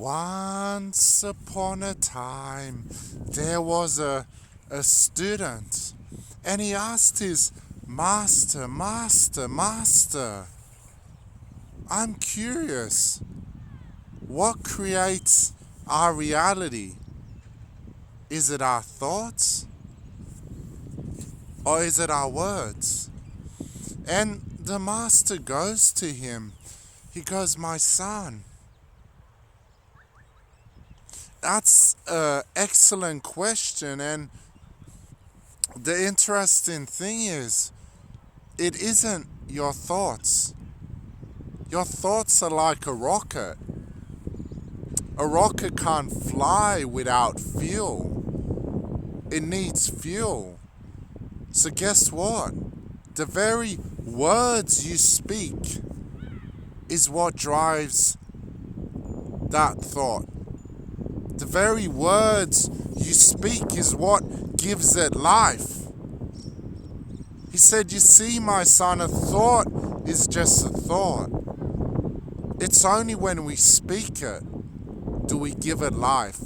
Once upon a time, there was a student, and he asked his master, Master, I'm curious, what creates our reality? Is it our thoughts? Or is it our words? And the master goes to him. He goes, my son, that's an excellent question. And the interesting thing is, it isn't your thoughts. Your thoughts are like a rocket. A rocket can't fly without fuel. It needs fuel. So guess what? The very words you speak is what drives that thought. The very words you speak is what gives it life. He said, you see, my son, a thought is just a thought. It's only when we speak it do we give it life.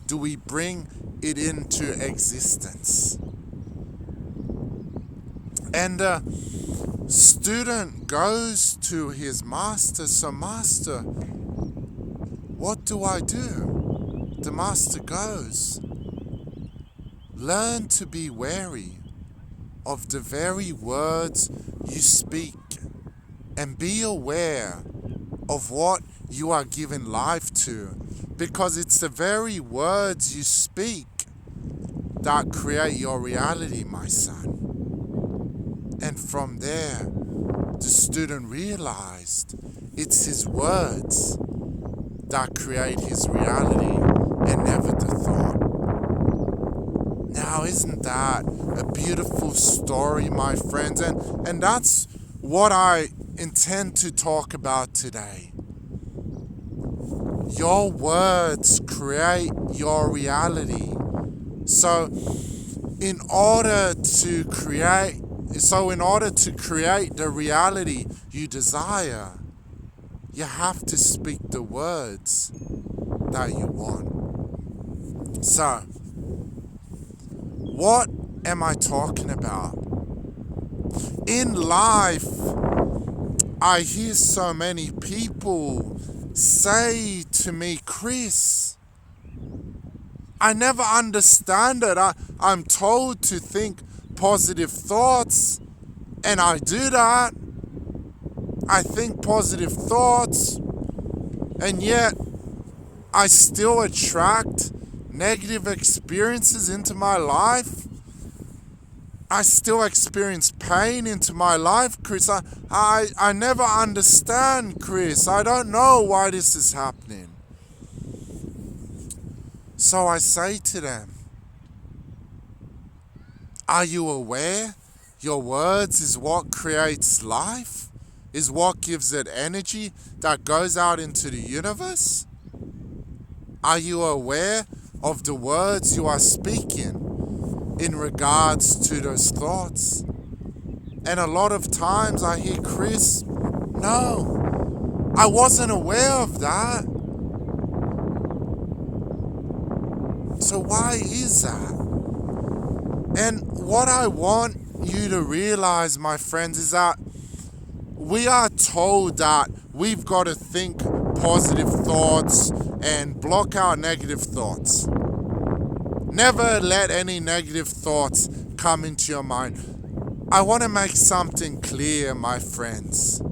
Do we bring it into existence? And a student goes to his master, so master, what do I do? The master goes, learn to be wary of the very words you speak and be aware of what you are giving life to, because it's the very words you speak that create your reality, my son. And from there, the student realized it's his words that create his reality and never the thought. Now, isn't that a beautiful story, my friends? And that's what I intend to talk about today. Your words create your reality. So in order to create the reality you desire, you have to speak the words that you want. So, what am I talking about? In life, I hear so many people say to me, Chris, I never understand it. I'm told to think positive thoughts, and I do that. I think positive thoughts, and yet I still attract negative experiences into my life. I still experience pain into my life, Chris. I never understand, Chris. I don't know why this is happening. So I say to them, are you aware your words is what creates life? Is what gives it energy that goes out into the universe? Are you aware of the words you are speaking in regards to those thoughts? And a lot of times I hear, Chris, no, I wasn't aware of that. So why is that? And what I want you to realize, my friends, is that we are told that we've got to think positive thoughts and block out negative thoughts. Never let any negative thoughts come into your mind. I want to make something clear, my friends.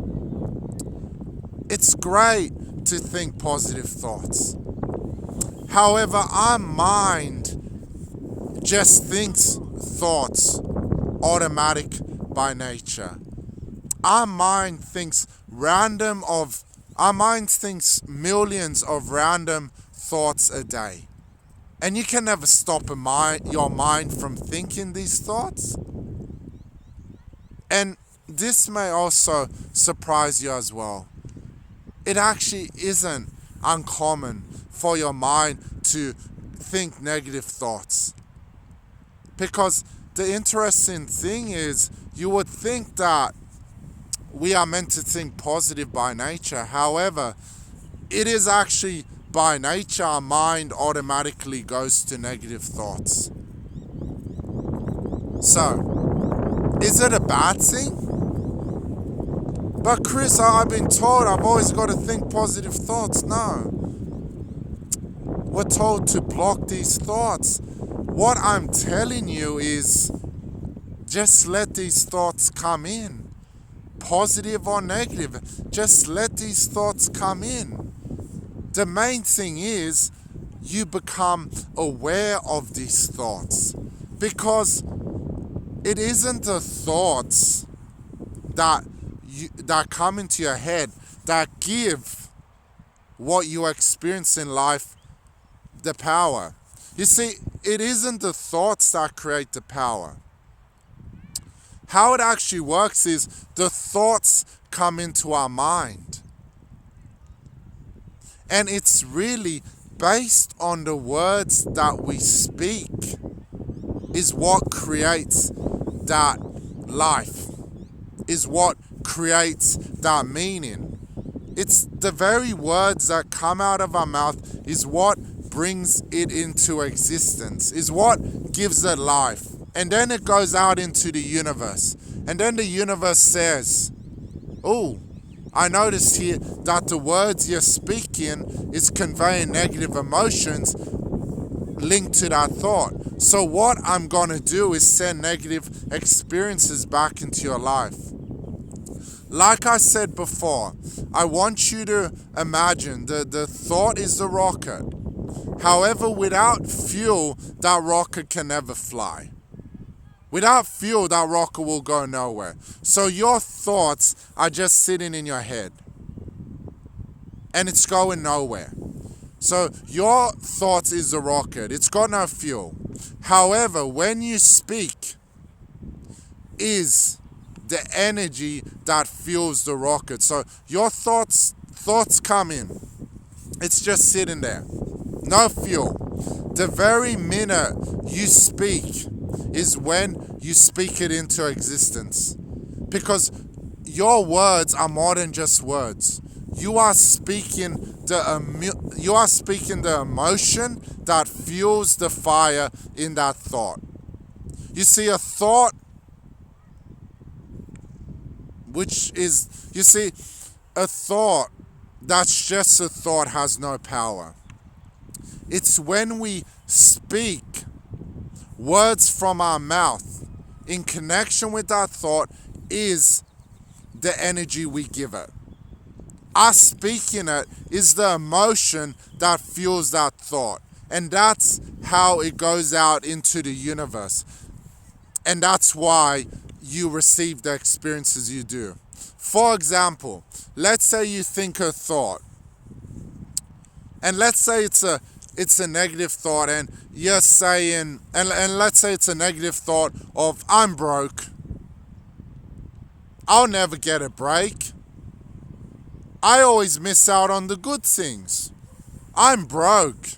It's great to think positive thoughts. However, our mind just thinks thoughts automatic by nature. Our mind thinks millions of random thoughts a day. And you can never stop your mind from thinking these thoughts. And this may also surprise you as well. It actually isn't uncommon for your mind to think negative thoughts. Because the interesting thing is, you would think that we are meant to think positive by nature. However, it is actually by nature, our mind automatically goes to negative thoughts. So, is it a bad thing? But Chris, I've been told I've always got to think positive thoughts. No. We're told to block these thoughts. What I'm telling you is just let these thoughts come in. Positive or negative, just let these thoughts come in. The main thing is you become aware of these thoughts, because it isn't the thoughts that come into your head that give what you experience in life the power. You see, it isn't the thoughts that create the power. How it actually works is the thoughts come into our mind. And it's really based on the words that we speak is what creates that life, is what creates that meaning. It's the very words that come out of our mouth is what brings it into existence, is what gives it life. And then it goes out into the universe. And then the universe says, oh, I noticed here that the words you're speaking is conveying negative emotions linked to that thought. So what I'm going to do is send negative experiences back into your life. Like I said before, I want you to imagine the thought is the rocket. However, without fuel, that rocket can never fly. Without fuel, that rocket will go nowhere. So your thoughts are just sitting in your head. And it's going nowhere. So your thoughts is the rocket. It's got no fuel. However, when you speak, is the energy that fuels the rocket. So your thoughts come in. It's just sitting there. No fuel. The very minute you speak is when you speak it into existence. Because your words are more than just words. You are speaking the emotion that fuels the fire in that thought. You see, a thought, a thought that's just a thought has no power. It's when we speak words from our mouth in connection with that thought is the energy we give it. Us speaking it is the emotion that fuels that thought. And that's how it goes out into the universe. And that's why you receive the experiences you do. For example, let's say you think a thought. And let's say it's a negative thought, and you're saying, and let's say it's a negative thought of, I'm broke. I'll never get a break. I always miss out on the good things. I'm broke.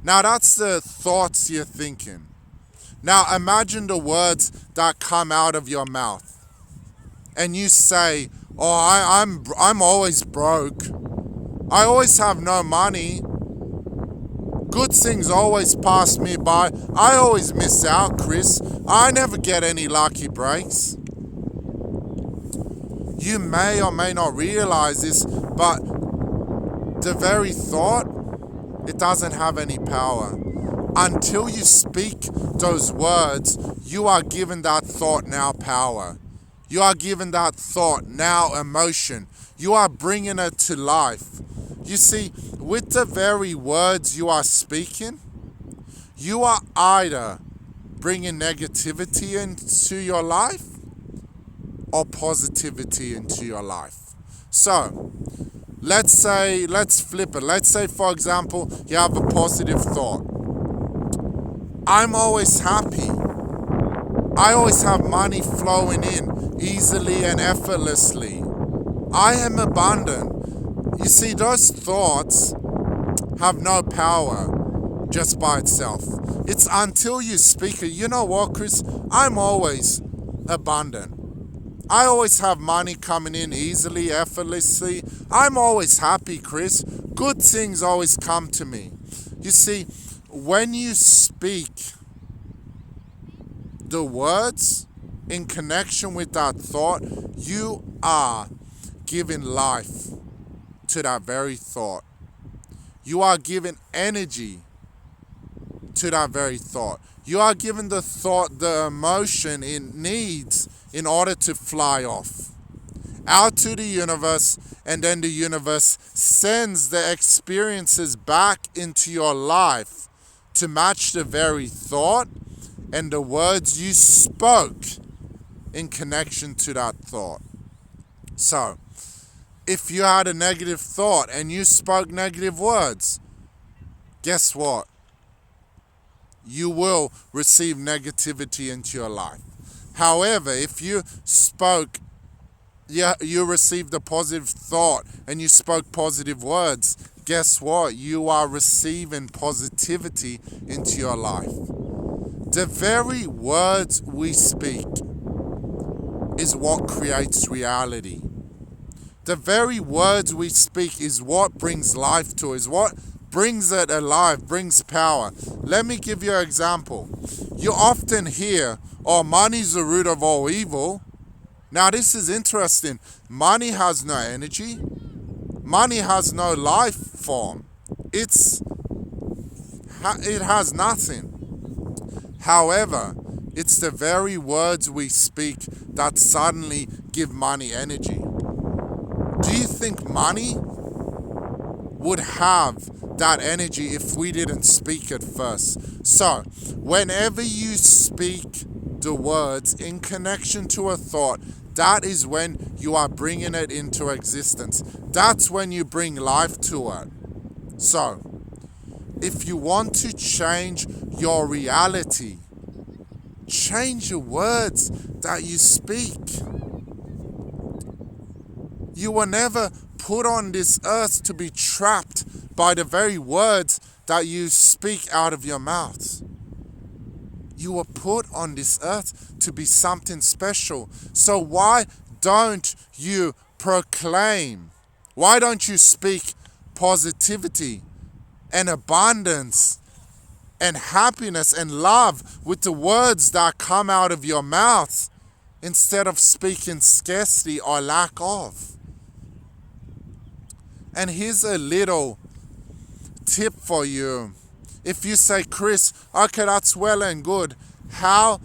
Now that's the thoughts you're thinking. Now imagine the words that come out of your mouth. And you say, oh, I'm always broke. I always have no money. Good things always pass me by. I always miss out, Chris. I never get any lucky breaks. You may or may not realize this, but the very thought, it doesn't have any power. Until you speak those words, you are giving that thought now power. You are giving that thought now emotion. You are bringing it to life. You see, with the very words you are speaking, you are either bringing negativity into your life or positivity into your life. So, let's flip it. Let's say, for example, you have a positive thought. I'm always happy. I always have money flowing in easily and effortlessly. I am abundant. You see, those thoughts have no power just by itself. It's until you speak it. You know what, Chris? I'm always abundant. I always have money coming in easily, effortlessly. I'm always happy, Chris. Good things always come to me. You see, when you speak the words in connection with that thought, you are giving life to that very thought. You are giving energy to that very thought. You are giving the thought the emotion it needs in order to fly off out to the universe, and then the universe sends the experiences back into your life to match the very thought and the words you spoke in connection to that thought. So, if you had a negative thought and you spoke negative words, guess what? You will receive negativity into your life. However, if you spoke, you received a positive thought and you spoke positive words, guess what? You are receiving positivity into your life. The very words we speak is what creates reality. The very words we speak is what brings life to, is what brings it alive, brings power. Let me give you an example. You often hear, oh, money's the root of all evil. Now this is interesting. Money has no energy. Money has no life form. It has nothing. However, it's the very words we speak that suddenly give money energy. Do you think money would have that energy if we didn't speak it first? So, whenever you speak the words in connection to a thought, that is when you are bringing it into existence. That's when you bring life to it. So, if you want to change your reality, change the words that you speak. You were never put on this earth to be trapped by the very words that you speak out of your mouth. You were put on this earth to be something special. So why don't you proclaim? Why don't you speak positivity and abundance and happiness and love with the words that come out of your mouth instead of speaking scarcity or lack of? And here's a little tip for you. If you say, Chris, okay, that's well and good. How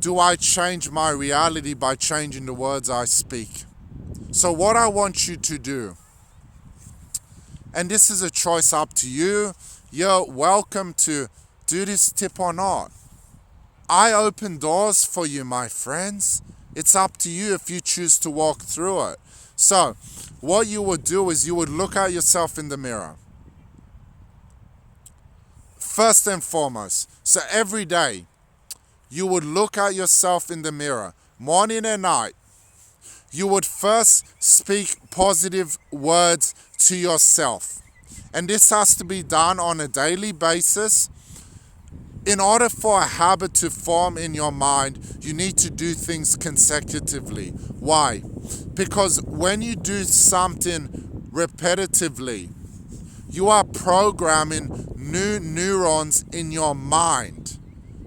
do I change my reality by changing the words I speak? So what I want you to do, and this is a choice up to you. You're welcome to do this tip or not. I open doors for you, my friends. It's up to you if you choose to walk through it. So what you would do is you would look at yourself in the mirror. First and foremost. So every day you would look at yourself in the mirror, morning and night. You would first speak positive words to yourself. And this has to be done on a daily basis. In order for a habit to form in your mind, you need to do things consecutively. Why? Because when you do something repetitively, you are programming new neurons in your mind.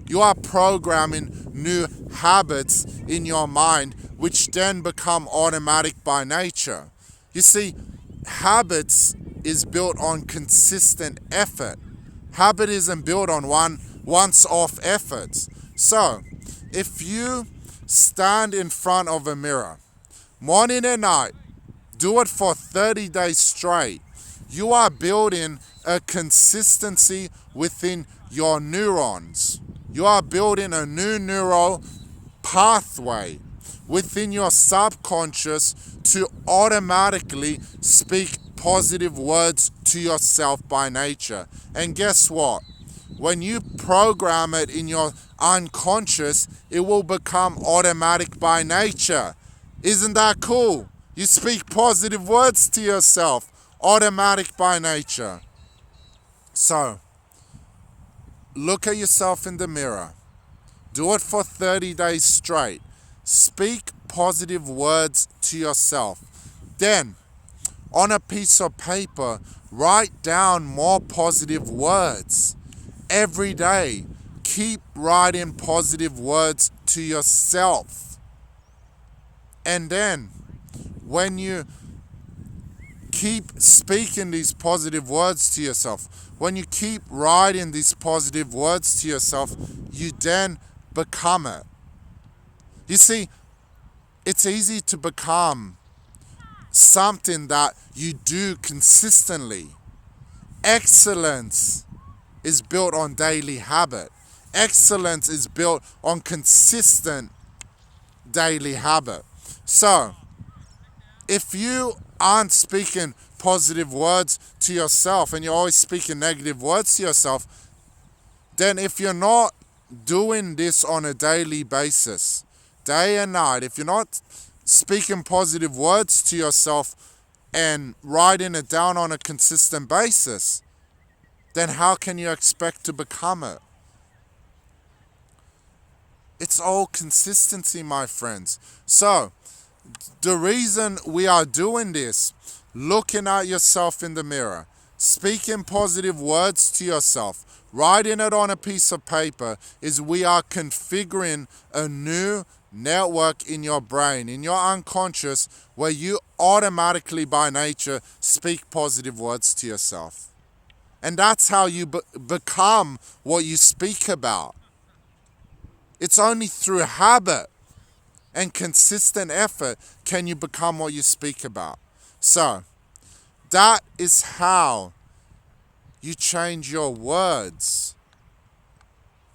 You are programming new habits in your mind, which then become automatic by nature. You see, habits is built on consistent effort. Habit isn't built on once-off efforts. So, if you stand in front of a mirror, morning and night, do it for 30 days straight, you are building a consistency within your neurons. You are building a new neural pathway within your subconscious to automatically speak positive words to yourself by nature. And guess what? When you program it in your unconscious, it will become automatic by nature. Isn't that cool? You speak positive words to yourself, automatic by nature. So, look at yourself in the mirror. Do it for 30 days straight. Speak positive words to yourself. Then, on a piece of paper, write down more positive words. Every day, keep writing positive words to yourself. And then, when you keep speaking these positive words to yourself, when you keep writing these positive words to yourself, you then become it. You see, it's easy to become something that you do consistently. Excellence is built on daily habit. Excellence is built on consistent daily habit. So, if you aren't speaking positive words to yourself and you're always speaking negative words to yourself, then if you're not doing this on a daily basis, day and night, if you're not speaking positive words to yourself and writing it down on a consistent basis, then how can you expect to become it? It's all consistency, my friends. So, the reason we are doing this, looking at yourself in the mirror, speaking positive words to yourself, writing it on a piece of paper, is we are configuring a new network in your brain, in your unconscious, where you automatically by nature speak positive words to yourself. And that's how you become what you speak about. It's only through habit and consistent effort can you become what you speak about. So, that is how you change your words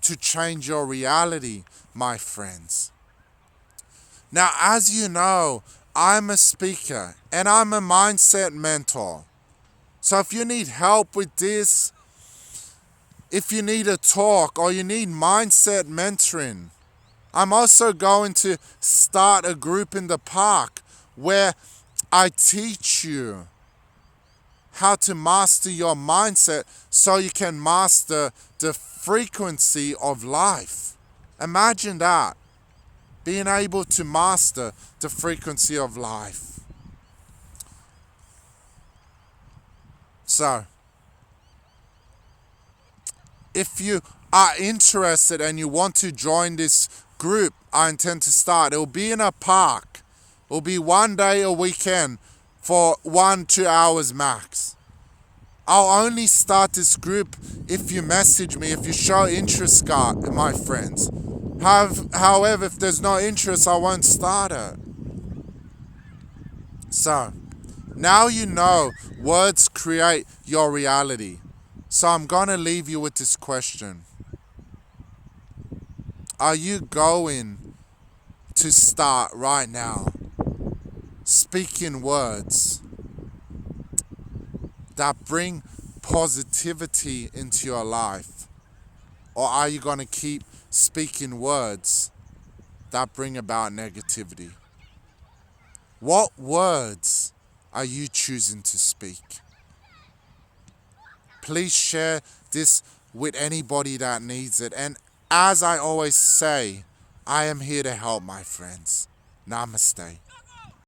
to change your reality, my friends. Now, as you know, I'm a speaker and I'm a mindset mentor. So if you need help with this, if you need a talk or you need mindset mentoring, I'm also going to start a group in the park where I teach you how to master your mindset so you can master the frequency of life. Imagine that, being able to master the frequency of life. So, if you are interested and you want to join this group I intend to start, it will be in a park. It will be one day a weekend for 1-2 hours max. I'll only start this group if you message me, if you show interest, my friends. However, if there's no interest, I won't start it. So, now you know words create your reality. So I'm going to leave you with this question. Are you going to start right now speaking words that bring positivity into your life? Or are you going to keep speaking words that bring about negativity? What words are you choosing to speak? Please share this with anybody that needs it. And as I always say, I am here to help, my friends. Namaste.